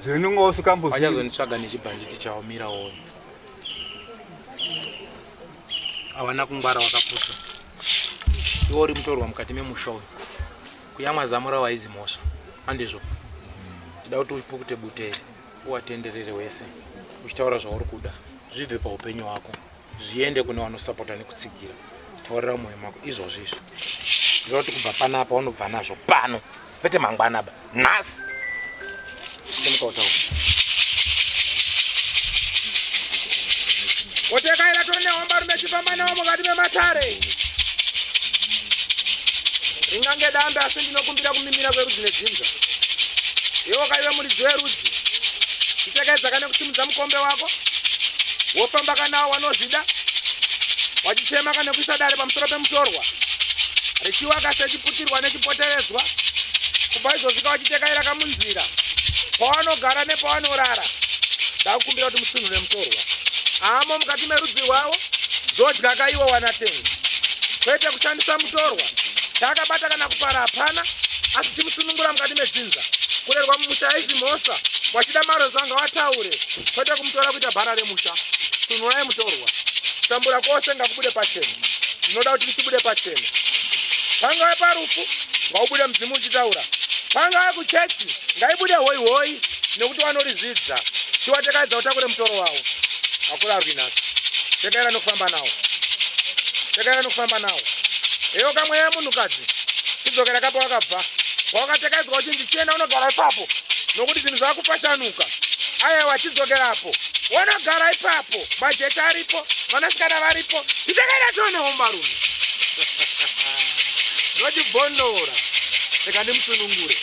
Zvinongosu kambuzi. Vachazonitsvaga nechibhanjeti chaomirawo. Havana kungwara wakaputsa. Iwo uri mutorwa mukati memusha uyu. Kuyamwa zamura waizi mhosva. Handizvo. Tida kuti upukute bute uwatenderere wese. Uchitaura zvauri kuda. Zvibve paupenyu hwako. Zviende kune vanosapota nekutsigira. Taurira mwoyo mako izvozvizvo. Ndiro kuti kubva panapa unobva nazvo pano. Kwete mangwana ba. Nhasi. Semukauta. Otekaira tone omba rumechifamba nawo mukati mematare. Ringange dambe asi ndinokumbira kumimira kwerudzi nedzinza. Iwo kaiwe muridzi werudzi. Chitekedza kane kusimudza mukombe wako. Wofamba kanawo wanozvida. Wachichema kane kuisa dare pamusoro pemutorwa. Richiwaka sechiputirwa nechipoteredzwa. Kubva izvozvika wachitekaira kamunzira. Pawanogara nepawanorara. Ndakukumbira kuti musunhure mutorwa. Amo mukati merudzi rwavo. Zodya kaiwo wanatenga. Kwete kushandisa mutorwa. Takabata kana kupara hapana. Asi chimusunungura mukati medzinza. Kurerwa mumusha aizi mhosva. Wachida marozanga wataure. Kwete kumutora kuita bhara remusha. Sunhurai mutorwa. Kutambura kwose ngakubude pachena. Ndinoda kuti tichibude pachena. Pangave parufu, ngaubude mzimu uchitaura. Pangave kuchechi, ngaibude hoi hoi, nekuti vanorizidza. Chivatekaidza utakure mutoro wavo. Akura arwinaka. Tekaira nokufamba nawo. Tekaira nokufamba nawo. Eyo kamwe yemunhukadzi. Chidzokera kapo wakabva. Wakatekaidzwa uchinzi chienda unogara ipapo. Nokuti zvinhu zvakupashanuka. Aiwa chidzokerapo. Wanogara ipapo. Majeti aripo. Vanasikana varipo. Titekaira tone hombarume. Ndochibhondora. Reka ndimusunungure.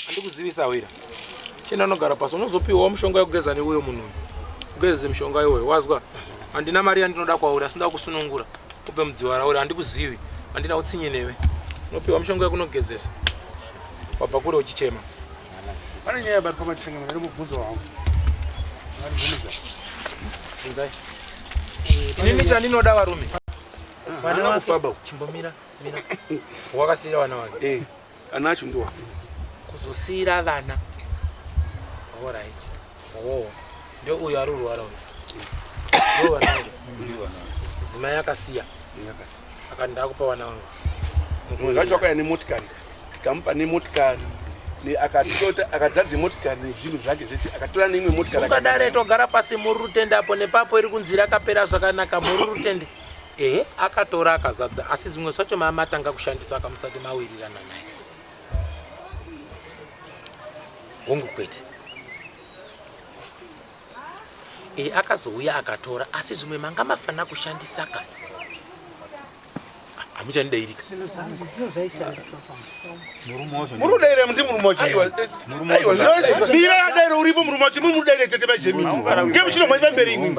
Handikuzivisa wira. Chienda unogara pasi. Unozopiwawo mushonga yekugeza neuyo munhu. Ugeze mushonga iwoyo. Wazwa? Handina mari yandinoda kwauri. Asinda kusunungura. Upe mudziwa rauri. Handikuzivi. Handina utsinye newe. Unopiwa mushonga yekunogezesa. Wabva kure uchichema. Pane nyaya bari pamachenga muri mubvunzo wangu. Inzai. Inini chandinoda varume. Vana kufamba chimbomira mira. Wakasira vana vake. Anacho ndo. Kuzosira vana. All right. Oh. Ndio uyu ari urwara uyu. Ndio vana vake. Dzimai akasiya. Akanda akupa vana vangu. Ngachoka ine motikari. Tikamupa ne motikari. Ni akatota akadzadza motikari nezvinhu zvake zvese akatora neimwe motikari akadare togara pasi muri rutende apo nepapo iri kunzira akapera zvakanaka muri rutende. Akatora akazadza asi zvimwe zvacho matanga kushandisa akamusati mawirirana naye. Hongu kwete. Akazouya akatora asi zvimwe manga mafana kushandisa ka. Amuchandairika. Murudaire mundi murumochi. Aiwa. Mira daire uripo murumochi murudaire tete bajemi. Ngemushino manje mberi imwe.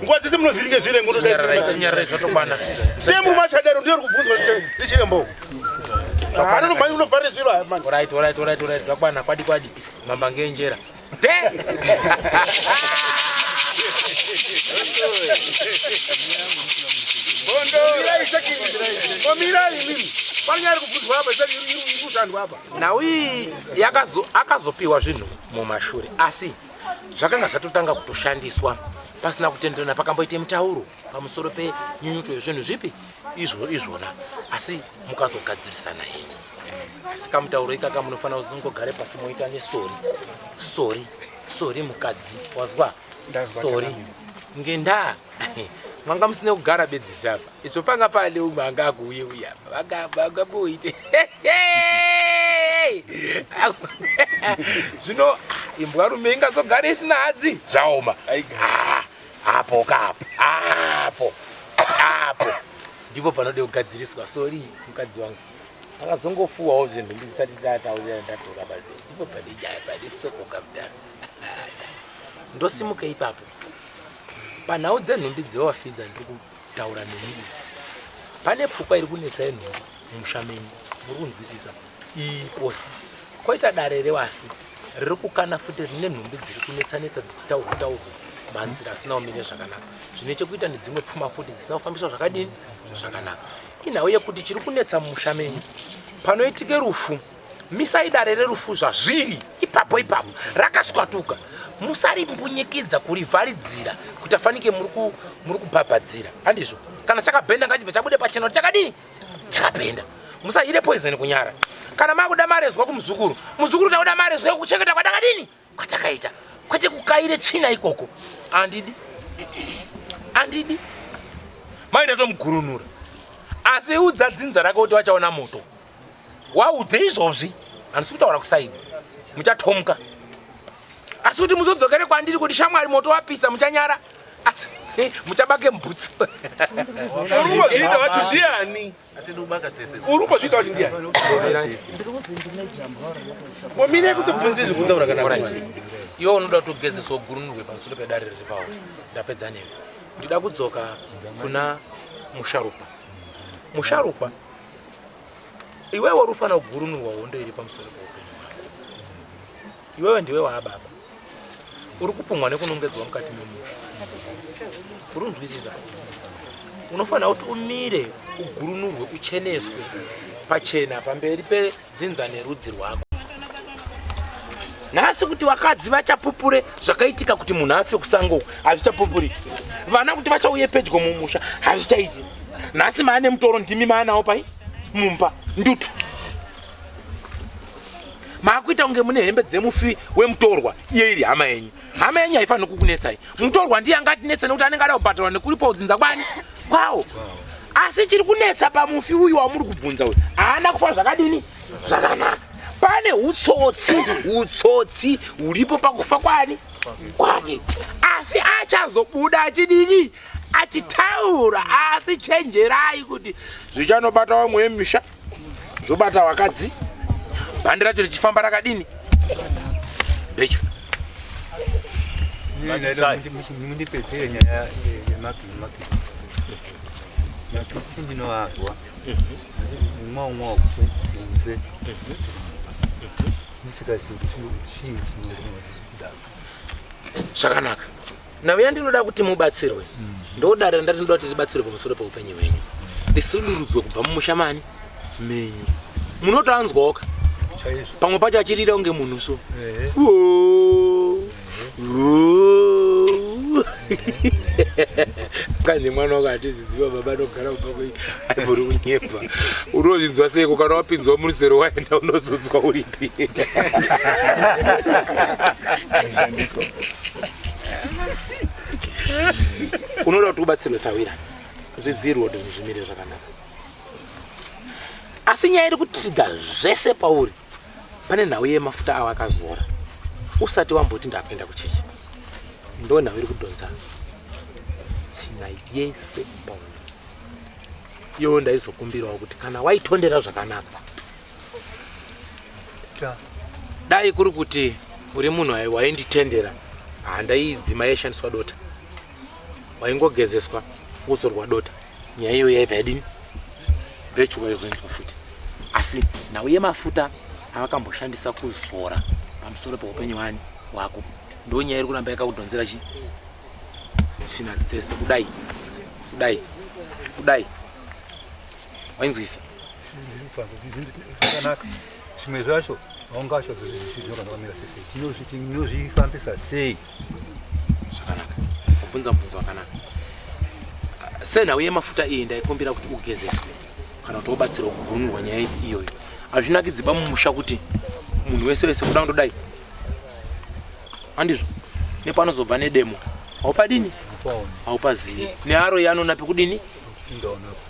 Ngozi se munovhiringe zvire ngorudaire. Nyarare zvotokwana. Se murumochi daire ndiyo kubvunzwa ndichire mbo. Hano manje unovhare zviro man. Alright. Zvakwana kwadi. Mamba ngenjera. Nawi akazopiwa zvinhu mumashure asi zvakanga zvatotanga kutoshandiswa pasina kutenderana pakamboite mutauro pamusoro penyunyuto yezvinhu zvipi izvona asi mukazogadzirisana henyu asi kamutauro ikaka munofanira kuzongogare pasi moita nesori mukadzi wazwa sorry ngenda manga musine kugara bedzi chapa izvo panga pale umwe anga akuuye uyapa vagaboite zvino imbwarume ingazogara isina hadzi zvaoma apo ndipo panode kugadziriswa sorry mukadzi wangu akazongofuwawo zvinhu ndisati ndataurira ndatora bado ndipo pane soko kapitani ndosimuka ipapo panhau dzenhumbi dzevafidza ndiri kutaura nenyu idzi pane pfukwa iri kunetsa yenhumbi mumusha menyu muri kunzwisisa iposi koita dare revafi riri kukana futi rine nhumbi dziri kunetsanetsa dzichitaurwa manzira asina kumira zvakanaka zvine chekuita nedzimwe pfuma futi dzisina kufambiswa zvakadini zvakanaka inhau yekuti chiri kunetsa mumusha menyu panoitike rufu misaidare rerufuza zviri ipapo rakaswatuka musarimbunyikiza kurivharidzira kuti afanike muri kubhabhadzira handizvo kana chakabhenda ngachibva chabude pachena kuti chakadini chakabhenda musayire poison kunyara kana makuda marezwa kumuzukuru takuda marezwa kuchengeta kwadakadini kwatakaita kwete kukaire tsvina ikoko andidi maida tomugurunura asi udza dzinza rake kuti vachaona moto waudze izvozvi handisi kutaura kusaini muchatomuka asi kuti muzodzokere kwandiri kuti shamwari moto wapisa muchanyara asi muchabake mbutsu urumozviita vacho ndiani urumozviita vacho ndiani wamire kuti bvunzi zvikutaura kana iwo unoda kutogezeswa gurunurwe pamusoro pedare riri pawo ndapedza newe ndida kudzoka kuna musharukwa iwewe unofanira kugurunurwa hondo iri pamusoro peupenyu hwako iwewe ndiwe waababa uri kupumwa nekunongedzwa mukati memusha urunzwisisa unofanira kuti umire ugurunurwe ucheneswe pachena pamberi pedzinza nerudzi rwako nhasi kuti vakadzi vachapupure zvakaitika kuti munhu afe kusango hazvichapupuri vana kuti vachauye pedyo mumusha hazvichaiti nhasi maane mutoro ndimi maanawo pai mumba ndutu maakuita kunge mune hembe dzemufi wemutorwa iye iri hama yenyu haifaniri kukunetsai mutorwa ndiye angatinetse nekuti anenge ada kubhadharwa nekuripa udzinza kwani kwawo asi chiri kunetsa pamufi uyu wamuri kubvunza uyu haana kufa zvakadini zvakanaka pane utsotsi uripo pakufa kwani kwake asi achazobuda achidini achitaura asi chenjerai kuti zvichanobata vamwe vemisha zvobata vakadzi bhandi racho richifamba rakadini becho mundipedzere nyaya yemakiti ndinoazwa umwe kuze ndisikazii chii zvakanaka nauya ndinoda kuti mubatsirwe ndodare ndati ndoda kuti tibatsirwe pamusoro peupenyu hwenyu ndisidurudzwe kubva mumushamani menyu munotoanzwawoka pamwe pacho achirira unge munhu so kanzi mwana wakatiziziva baba anogara kubva kwei aiburi kunyepa unozvinzwa seiko kana wapinzwa murusero waenda unozodzwa uripi unoda kuti ubatsirwe sawira zvidzirwo kuti zvimire zvakanaka asi nyaya iri kutiga zvese pauri pane nhau yemafuta avo akazora usati wamboti ndapenda kuchechi ndo nhau iri kudhonza tsvina yese pauri iwo ndaizokumbirawo kuti kana waitondera zvakanaka dai kuri kuti uri munhu wainditendera handaidzima yaishandiswa dota waingogezeswa wozorwa dota nyaya iyo yaibva yadini becho waizoinzwa futi asi nhau yemafuta avakamboshandisa kuzora pamusoro peupenyu hwako ndo nyaya iri kuramba yakakudhonzera chi tsvina dzese kudai wainzwisa zvakanaka zvimwe zvacho haungasho zvinozvikamira sei tinozvifambisa sei zvakanaka kubvunza mubvunzo wakanaka senhau yemafuta iyi ndaikumbira kuti ugezeswe kana kuti ubatsirwa kugurunurwa nyaya iyoyo hazvinakidziba mumusha kuti munhu wese kuda kundodai handizvo nepanozobva nedemo haupadini haupazivi nearo yanona pekudini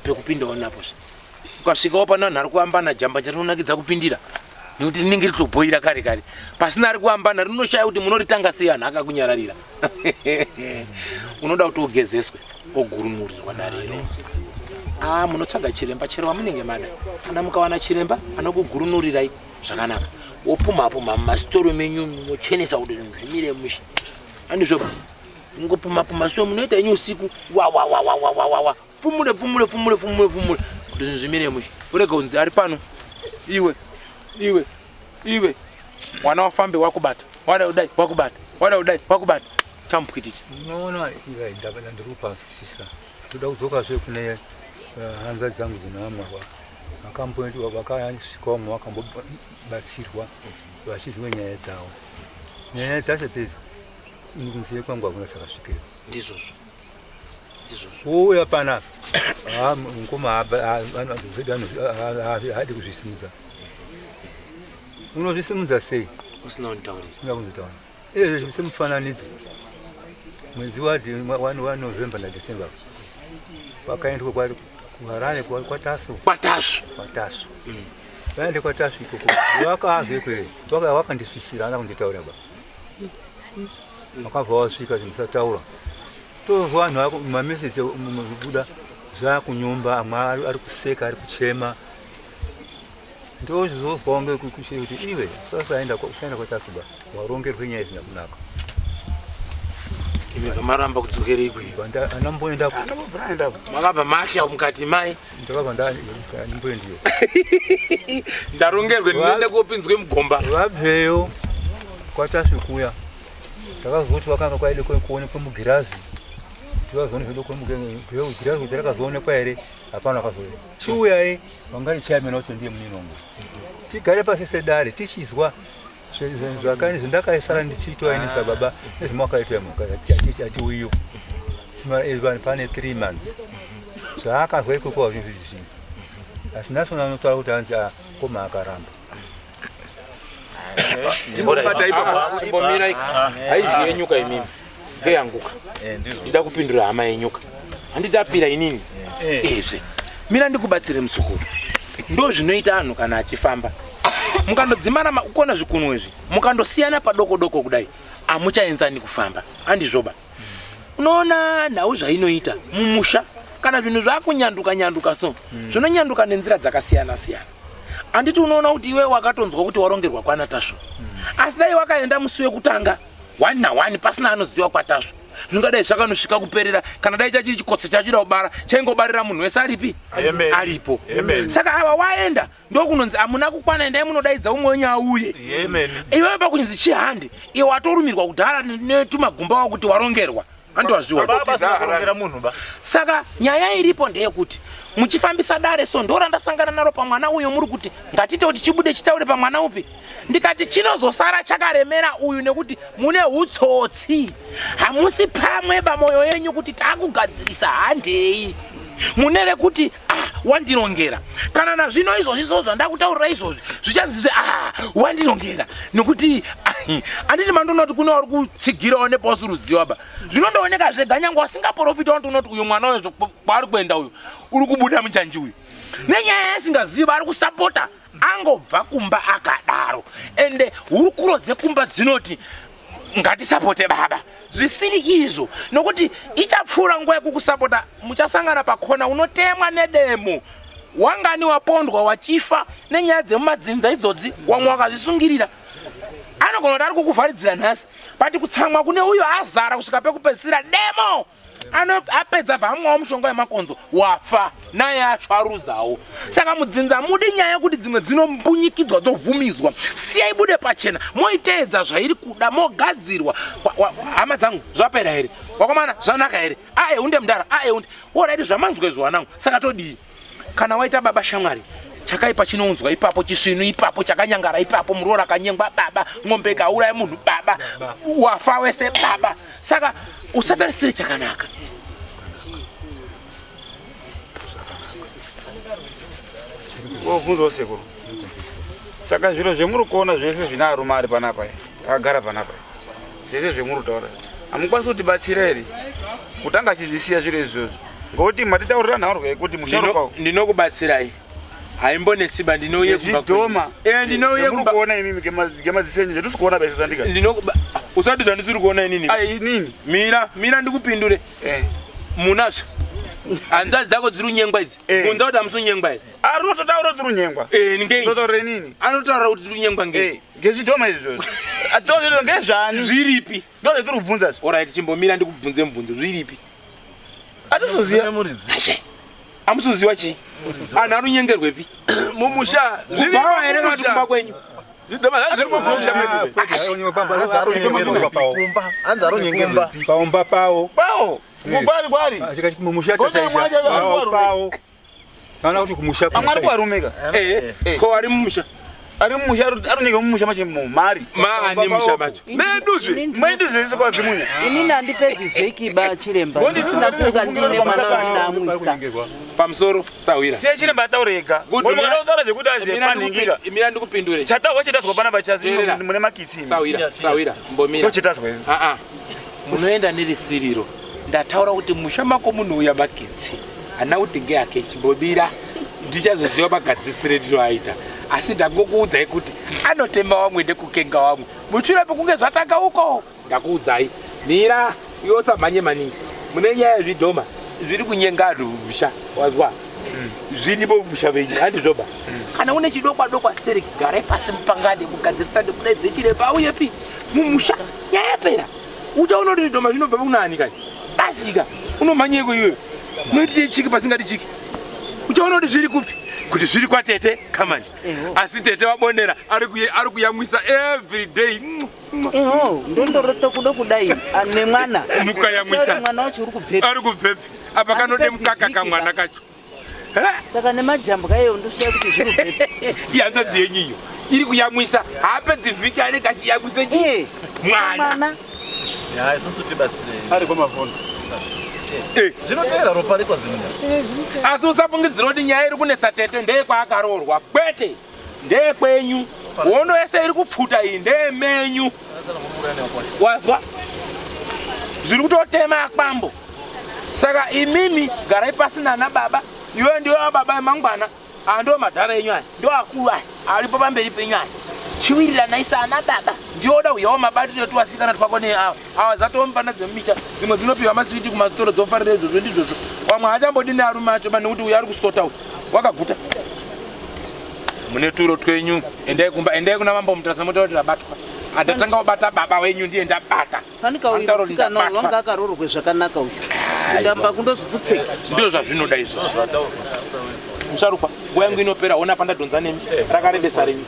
pekupindawo napo ukasvikawo pana nhari kuambana jamba charinonakidza kupindira nekuti rinenge ritobhoira kare pasina ari kuambana rinoshaya kuti munoritanga sei anhu akakunyararira unoda kuti ugezeswe ogurunurirwa darero munotsvaga chiremba chero wamunenge mada kana mukawana chiremba anokugurunurirai zvakanaka wopumapuma mumasitoro menyu mochenesa kuti zvimire musha handizvo ngopumapuma so munoita yenyu usiku wa fumule kuti zvimire musha urega unzi ari pano iwe mwana wafambe wakubata wada wakubata chamupwititi unoona ndiri kupazwisisa toda kudzokazve kune hanza dzangu dzinoamwa akamboendi vakasvikawo vakambobatsirwa vachizwe nyaya dzavo. Nyaya dzacho dzidzi kunze kwangu hakuna sakasvikira. Ndizvozvo. Uya panapa mukoma haadi kuzvisimudza. Unozvisimudza sei? Usina kunditaurira. Usina kunditaurira. Izvi semufananidzo. Mwedzi wa November na December. Vakaendwa kuHarare kwaTasu. Vaende kwaTasu ikoko. Vakazve kwere. Vakandisvisira ana kunditaurira ba. Vakabva vasvika zvimusataura. Tozwa vanhu mameseji mubuda zvakunyumba, amwe ari kuseka, ari kuchema. Ndozvizozwawo ngekukushe kuti iwe sasaenda kwaTasu ba. Warongerwe nyaya isina kunaka. Imi maramba kudzokera ikwi. Anamboenda makabva masha mukati mai. Ndakabva ndimboendiyo. Ndarongerwe ndiende kopinzwe mugomba. Vabveyo kwaTasu kuya. Ndakazoti vakanga kwaide kuonekwa mugirazi. Ndivazonezvedo kwemugirazi kuti rakazoonekwa here hapana akazoona. Chiuyai vangari chairman wacho ndiye Muninongo. Tigare pasi sedare tichizwa zvakani zvandakaisara ndichiitwa inisa baba nezvimakaitwa muka ati uyu pane 3 months zvaakazwa ikoko hazvizvizvi asi nasona anotaura kuti anzi koma akaramba. Ndimbobata ipapo chimbomira haizive nyuka imini ngeyanguka ndida kupindura hama yenyuka handitapira inini izve mira ndikubatsire musukuru ndo zvinoita anhu kana achifamba mukandodzimana ukona zvikunwe izvi mukandosiyana padoko doko kudai amuchaenzani kufamba handizvoba. Unoona nhau zvainoita mumusha kana zvinhu zvakunyanduka so zvinonyanduka nenzira dzakasiyana siyana. Anditi unoona kuti iwe wakatonzwa kuti warongerwa kwaNatasha asi dai wakaenda musi wekutanga 1 na 1 pasina anoziva kwaTasha zvingadai zvakanosvika kuperera kana dai chachiri chikotso chachida kubara chaingobarira munhu wese aripo. Saka ava waenda ndokunonzi amuna kukwana endai munodaidza umwe wenyu auye. Iwe pakunzi chihandi iwe watorumirwa kudhara netumagumba wako kuti warongerwa. Saka nyaya iripo ndeyekuti muchifambisa dare so ndora ndasangana naro pamwana uyo muri kuti ngatite kuti chibude chitaure pamwana upi ndikati chinozosara chakaremera uyu nekuti mune utsotsi hamusi pamwe pamoyo yenyu kuti takugadzirisa handei munere kuti wandirongera kana nazvino izvozvi zvandakutaurira izvozvi zvichanzizve wandirongera nekuti anditi mandonoti kune vari kutsigirawo nepausi ruziva ba zvinondooneka zvega nyange wasingaprofita wandonoti uyu mwana uyo kwaari kuenda uyu uri kubuda muchanji uyu nenyaya yasingazivi vari kusapota angobva kumba akadaro ende hurukurodze kumba dzinoti ngatisapote baba zvisiri izvo nokuti ichapfuura nguva yekukusapota muchasangana pakona unotemwa nedemo wangani wapondwa wachifa nenyaya dzemumadzinza idzodzi wamwe wakazvisungirira anogona kuti ari kukuvharidzira nhasi pati kutsamwa kune uyo azara kusvika pekupedzisira demo apedza bva mushonga yemakonzo wafa naye acho aruzawo. Saka mudzinza mudi nyaya kuti dzimwe dzinombunyikidzwa dzobvumidzwa siyai bude pachena moiteedza zvairi kuda mogadzirwa. Hama dzangu zvapera here wakomana zvanaka here unde mudara unde oraiti zvamanzwa izvo wanangu. Saka todii kana waita baba shamwari chakaipa chinounzwa ipapo chisvinu ipapo chakanyangara ipapo murora kanyengwa baba ng'ombe kauraya munhu baba wafa wese baba. Saka usatarisire chakanaka. Wovunzwa sekuru. Saka zviro zvemuri kuona zvese zvina arume ari panapa akagara panapa zvese zvemuri taura hamukwanisi kutibatsira here kutanga achizvisiya zviro izvozvo ngokuti matitaurira nhaurwa yekuti musharuka ndinokubatsirai haimbonetsiba ndinouye kubva ndinouye kuona inini ngemadziso enyu ndiri kuona bese zandika usati zvandisiri kuona inini nini mira ndikupindure munazvo hanzvadzi dzako dziri unyengwa idzi kunza kuti hamusi unyengwa idzi runototaura kuti runyengwa ngei nini anotaura kuti tiri unyengwa ngei ngezvidhoma izvozvo atozviro ngezvani zviripi ndo zvetiri kubvunza orit chimbomira ndikubvunze mubvunzo zviripi atizoziva hamusuziva chii anhu ari unyengerwepi mumusha kubawa here kana kuti kumba kwenyu paumba pawo kwari mumusha chachaisha pawo kana kuti kumusha amwari kwarumeka ko ari mumusha ari mumusha arunyika mumusha mache mari mani musha macho meduzve sikwa zimunya inini handipedzi vheki ba chiremba ndisina kuka ndine mwana wandinamwisa pamusoro sawira siya chiremba ataurega mwana utaura zvekuti azepanhingika imira ndikupindure chatawa chitazwa pana bachazi mune makitsini sawira mbomira ndochitazwa izvi munoenda nerisiriro ndataura kuti musha mako munouya makitsi hana kuti ngeake chimbobira ndichazoziva magadzisire ndinoaita asi ndangokuudzai kuti anotema wamwe nekukenga wamwe mushure pekunge zvatanga uko ndakuudzai mira yosamhanye maningi mune nyaya yezvidhoma zviri kunyenga anhu musha wazwa zvirimo musha venyu handizvoba kana une chidokwa dokwa stereki garai pasi mupangane mugadzirisane kudaidze chiremba auyepi mumusha nyaya yapera uchaona kuti zvidhoma zvinobva kunani kani basika unomhanyeko iwewe unoitire chiki pasingadi chiki uchaona kuti zviri kupi kuti zviri kwatete kamani asi tete wabonera ari kuyamwisa every day ndondoroto kuda kudai nemwana mukayamwisa mwana wacho uri kubvepi ari kubvepi apa kanode mukaka kamwana kacho saka nemajambwa iyeyo ndoshiya kuti zviri kubvepi ihanzadzi yenyu iyo iri kuyamwisa haapedzi vhiki anenge achiyamwise chii mwana isusu tibatsirei ari kwamavhondo zvinotera ropa rikwa zimunya asi usafungidzira kuti nyaya iri kunetsa tete ndeyekwaakaroorwa kwete ndeyekwenyu hondo yese iri kupfuta iyi ndeyemenyu wazwa zviri kutotema akwambo saka imimi garai pasi nana baba iwe ndiwe baba emangwana ando madhara enyu aya ndo akuru aya aripo pamberi penyu aya chiwirirana ana baba ndioda uyawo mabatiro etiwasikana twako neawa awa zatompana dzemumisha dzimwe dzinopiwa maswiti kumazitoro dzofarira izvozvo ndizvozvo wamwe haachambodi nearume acho nekuti uyo ari kusota uyu wakaguta mune turo twenyu endai kuna mambo mutarasa motaura kuti rabatwa andatanga wabata baba wenyu ndiye ndabata panikausikana wanga akaroorwe zvakanaka uyu ndamba kundoziputseka ndizvo zvazvinoda izvo musharukwa nguva yangu inopera ona pandadhonza nemi rakarembesa renyu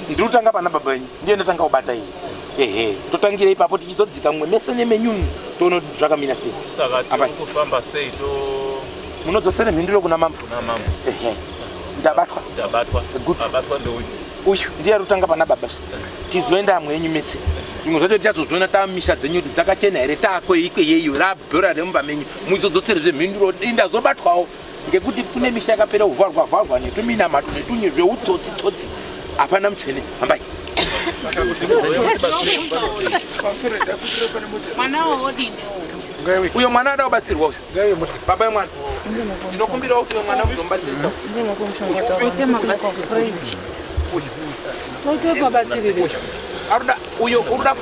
ndirutanga pana baba wenyu ndiye ndatanga kubata iyi totangira ipapo tichizodzika mumwe mese nemenyunu toona kuti zvakamira sei saka tikufamba sei munodzosere mhinduro kuna mambo ndabatwa ndeuyu uyu ndiye rutanga pana baba tizoenda amwe enyu mese imwe zvacho tichazozoona tamisha dzenyu kuti dzakachena here taakweikweyeyo rabhora remumba menyu muizodzoserezve mhinduro indazobatwawo ngekuti kune misha yakapera kuvharwa netuminamato netunyu zveutsotsi hapana muchene hambai uyo mwana ada kubatsirwa uyu baba emwana ndinokumbirawo kuti uyo mwana muzomubatsirisa aruda uyo uruda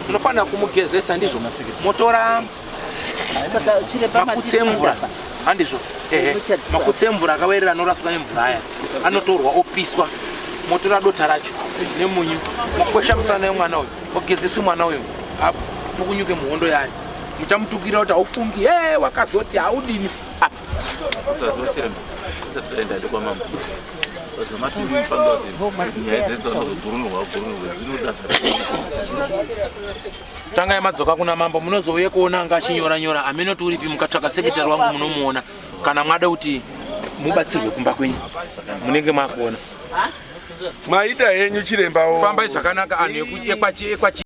unofanira kumugezesa ndizvo motora makutsi emvura handizvo makutsi emvura akawerera anoraswa nemvura aya anotorwa opiswa motora dota racho nemunyu mokwesha musana wemwana uyu mogezesa mwana uyu apukunyuke muhondo yayo muchamutukira kuti haufungi wakazoti haudini tanga yamadzoka kuna mambo munozouye kuona anga achinyora amenoti uripi mukatsvaka sekretari wangu munomuona kana mwada kuti mubatsirwe kumba kwenyu munenge makuona maida henyu chirembawo fambai zvakanaka anhu ekwachi